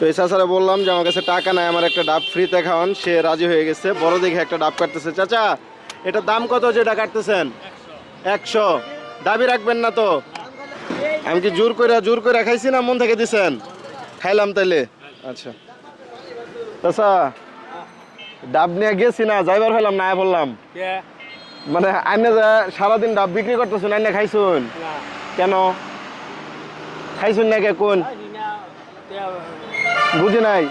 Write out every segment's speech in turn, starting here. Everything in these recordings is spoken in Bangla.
এই চাচারা বললাম যে আমার কাছে টাকা নাই, আমার একটা ডাব ফ্রিতে খাওয়ান। সে রাজি হয়ে গেছে, বড় দেখে একটা ডাব কাটতেছে। চাচা এটার দাম কত যেটা কাটতেছেন? 100। দাবি রাখবেন না তো? আমি কি জোর করে খাইছি না মন থেকে দিছেন? খাইলাম তাইলে। আচ্ছা চাচা, ডাব নিয়ে গেছি না, যাইবার হইলাম না বললাম। মানে আইনে যা সারাদিন ডাব বিক্রি করতেছেন, আইনে খাইছুন কেন? খাইছুন না কে কোন? বুঝি নাই।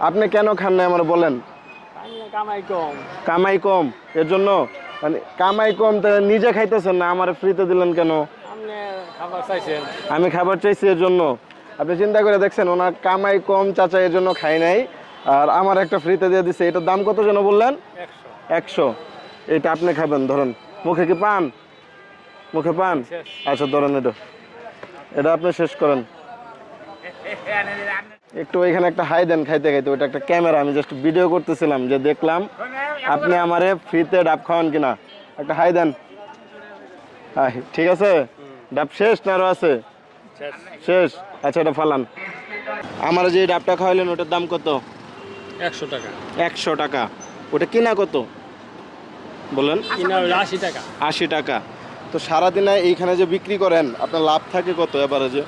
আপনি কেন খান না আমার বলেন? কামাই কম এর জন্য? মানে কামাই কম তো নিজে খাইতেছেন না, আমার ফ্রিতে দিলেন কেন? আমি খাবার চাইছি এর জন্য। আপনি চিন্তা করে দেখছেন, ওনার কামাই কম চাচা এর জন্য খাই নাই, আর আমার একটা ফ্রিতে দিয়ে দিচ্ছে। এটার দাম কত যেন বললেন? 100। এটা আপনি খাবেন, ধরুন। মুখে কি পান? মুখে পান? আচ্ছা ধরেন, এটা আপনি শেষ করেন। একটু এখানে একটা হাই দেন খাইতে খাইতে। ওইটা একটা ক্যামেরা, আমি জাস্ট ভিডিও করতেছিলাম, যে দেখলাম আপনি আমারে ফ্রিতে ডাব খাওয়ান কিনা। একটা হাই দেন। ঠিক আছে? ডাব শেষ না আরো আছে? শেষ। আচ্ছা এটা ফালান। আমার যে ডাবটা খাওয়াইলেন ওটার দাম কত? 100 টাকা। 100 টাকা। ওটা কিনা কত বলেন? কিনা 80 টাকা। 80 টাকা। তো সারাদিনে এইখানে যে বিক্রি করেন, আপনার লাভ থাকে কত এভারেজে?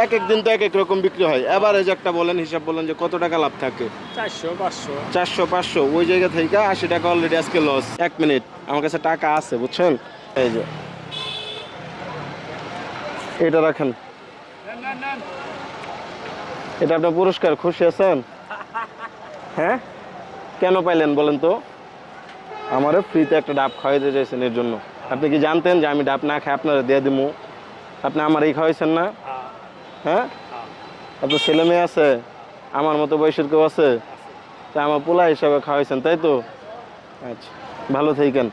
এক এক দিন তো এক এক রকম বিক্রি হয়, এভারেজ একটা বলেন, হিসাব বলেন যে কত টাকা লাভ থাকে? 400 500। 400 500। ওই জায়গা থেকে 80 টাকা অলরেডি আজকে লস। 1 মিনিট, আমার কাছে টাকা আছে বুঝছেন। এই যে এটা রাখেন, এটা আপনার পুরস্কার। খুশি আছেন? হ্যাঁ, কেন পাইলেন বলেন তো? আমারও ফ্রিতে একটা ডাব খাওয়াইতে চাইছেন, এর জন্য। আপনি কি জানতেন যে আমি ডাব না খাই আপনারা দিয়ে দিব? আপনি আমার এই খাওয়াইছেন না? হ্যাঁ, আপনার ছেলে মেয়ে আছে, আমার মতো বয়সের কেউ আছে, তা আমার পোলা হিসাবে খাওয়াইছেন, তাই তো? আচ্ছা ভালো থাকেন।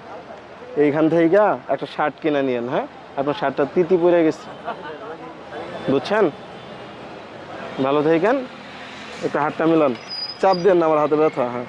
এইখান থেকে একটা শার্ট কিনে নিয়েন। হ্যাঁ, আপনার শার্টটা তিতি পড়ে গেছে, বুঝছেন? ভালো থাকেন। একটু হাতটা মিলান, চাপ দেন না, আমার হাতে ব্যথা। হ্যাঁ।